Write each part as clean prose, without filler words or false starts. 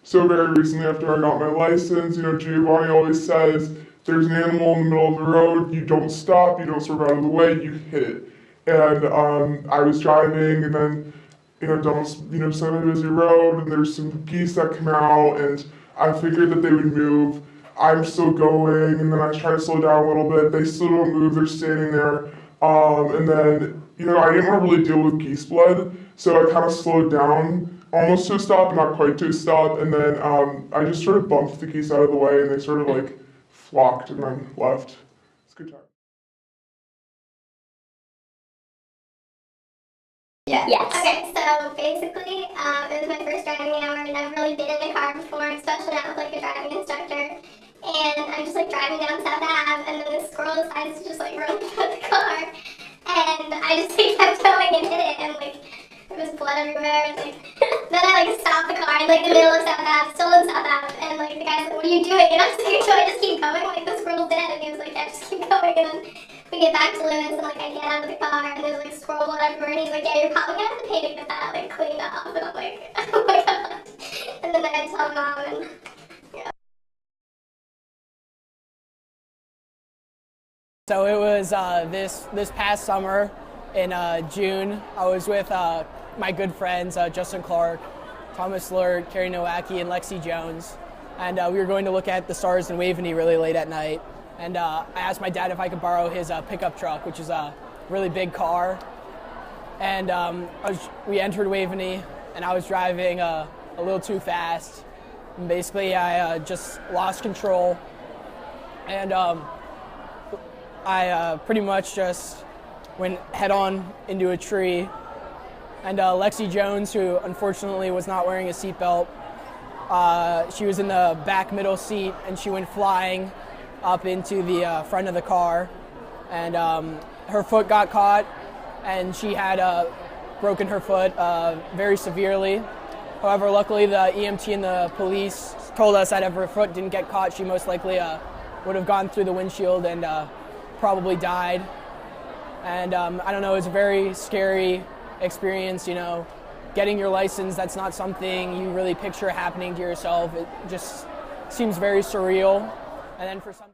So very recently after I got my license, Giovanni always says, there's an animal in the middle of the road, you don't stop, you don't swerve out of the way, you hit it. And I was driving and then, down this, semi-busy road and there's some geese that come out and I figured that they would move. I'm still going and then I try to slow down a little bit, they still don't move, they're standing there. And then, I didn't want to really deal with geese blood, so I kind of slowed down almost to a stop, not quite to a stop, and then I just sort of bumped the geese out of the way, and they sort of like flocked and then left. It's a good time. Yeah. Yes. Okay, so basically, it was my first driving hour, and I've really been in a car before, especially not with like a driving instructor. And I'm just like driving down South Ave, and then this squirrel decides to just like run through the car, and I just like, kept going and hit it, and like there was blood everywhere. And, like, then I like stopped the car in like the middle of South Ave, still in South Ave, and like the guy's like, "What are you doing?" And I was like, "So I just keep going, like the squirrel's dead." And he was like, "Yeah, just keep going." And then we get back to Lewis, and like I get out of the car, and there's like squirrel blood everywhere, and he's like, "Yeah, you're probably gonna have to pay to get that like cleaned up." And I'm like, "Oh my god!" And then I had to tell mom, and yeah. So it was this past summer in June. I was with my good friends Justin Clark, Thomas Lurt, Carrie Nowacki, and Lexi Jones, and we were going to look at the stars in Waveney really late at night. And I asked my dad if I could borrow his pickup truck, which is a really big car. And we entered Waveney, and I was driving a little too fast. And basically, I just lost control, and I pretty much just went head-on into a tree. And Lexi Jones, who unfortunately was not wearing a seatbelt, she was in the back middle seat, and she went flying up into the front of the car. And her foot got caught, and she had broken her foot very severely. However, luckily the EMT and the police told us that if her foot didn't get caught, she most likely would have gone through the windshield and probably died. And I don't know, it was a very scary experience, getting your license. That's not something you really picture happening to yourself. It just seems very surreal. And then for some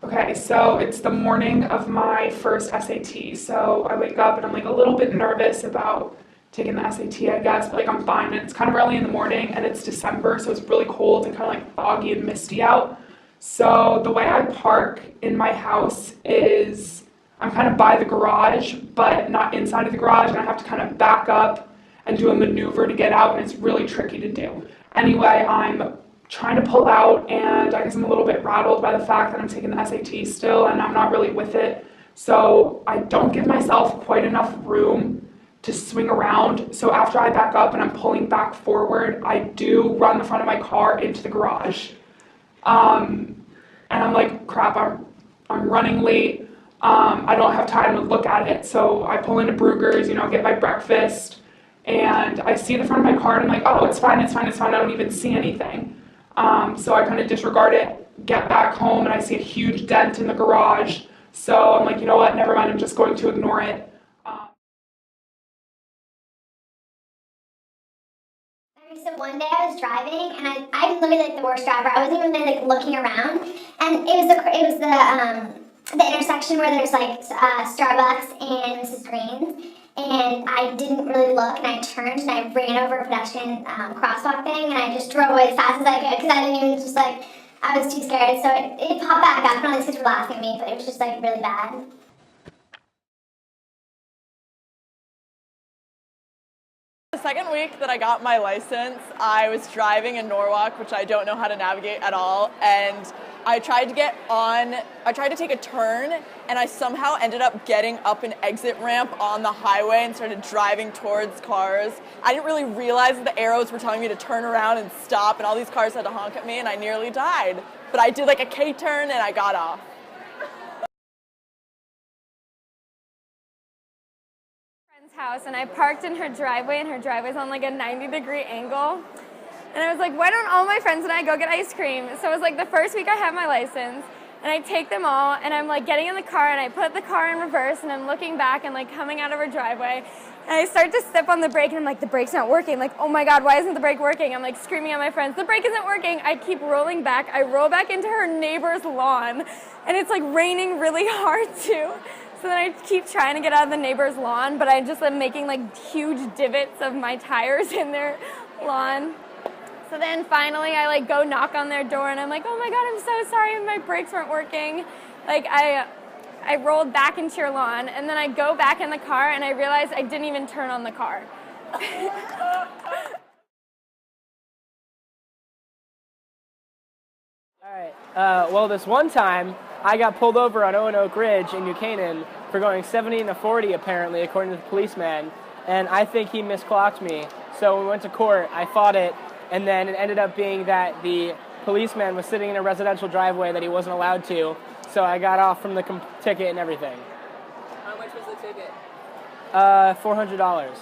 Okay, so it's the morning of my first SAT. So I wake up and I'm like a little bit nervous about taking the SAT, I guess, but like I'm fine. And it's kind of early in the morning and it's December, so it's really cold and kind of like foggy and misty out. So the way I park in my house is I'm kind of by the garage, but not inside of the garage, and I have to kind of back up and do a maneuver to get out, and it's really tricky to do. Anyway, I'm trying to pull out, and I guess I'm a little bit rattled by the fact that I'm taking the SAT still, and I'm not really with it. So I don't give myself quite enough room to swing around. So after I back up and I'm pulling back forward, I do run the front of my car into the garage. And I'm like, crap, I'm running late. I don't have time to look at it. So I pull into Brugger's, get my breakfast, and I see the front of my car, and I'm like, oh, it's fine. I don't even see anything. So I kind of disregard it, get back home, and I see a huge dent in the garage. So I'm like, you know what, never mind, I'm just going to ignore it. So one day I was driving, and I'm literally like the worst driver. I wasn't even like looking around, and it was the intersection where there's like Starbucks and Mrs. Green's, and I didn't really look, and I turned and I ran over a pedestrian crosswalk thing, and I just drove away as fast as I could because I didn't even just like I was too scared. So it popped back up. Probably kids were laughing at me, but it was just like really bad. The second week that I got my license, I was driving in Norwalk, which I don't know how to navigate at all, and I tried to take a turn, and I somehow ended up getting up an exit ramp on the highway and started driving towards cars. I didn't really realize that the arrows were telling me to turn around and stop, and all these cars had to honk at me, and I nearly died. But I did like a K-turn, and I got off. House, and I parked in her driveway, and her driveway's on like a 90-degree angle, and I was like, why don't all my friends and I go get ice cream? So it was like the first week I had my license, And I take them all, and I'm like getting in the car, and I put the car in reverse, and I'm looking back and like coming out of her driveway, and I start to step on the brake, and I'm like, the brake's not working. Like, oh my God, why isn't the brake working? I'm like screaming at my friends, the brake isn't working. I keep rolling back. I roll back into her neighbor's lawn, and it's like raining really hard too. So then I keep trying to get out of the neighbor's lawn, but I just am making like huge divots of my tires in their lawn. So then finally I like go knock on their door, and I'm like, oh my God, I'm so sorry, my brakes weren't working. Like I rolled back into your lawn, and then I go back in the car, and I realize I didn't even turn on the car. All right. Well, this one time, I got pulled over on Owen Oak Ridge in New Canaan for going 70 and a 40, apparently, according to the policeman. And I think he misclocked me. So when we went to court, I fought it, and then it ended up being that the policeman was sitting in a residential driveway that he wasn't allowed to. So I got off from the ticket and everything. How much was the ticket? $400.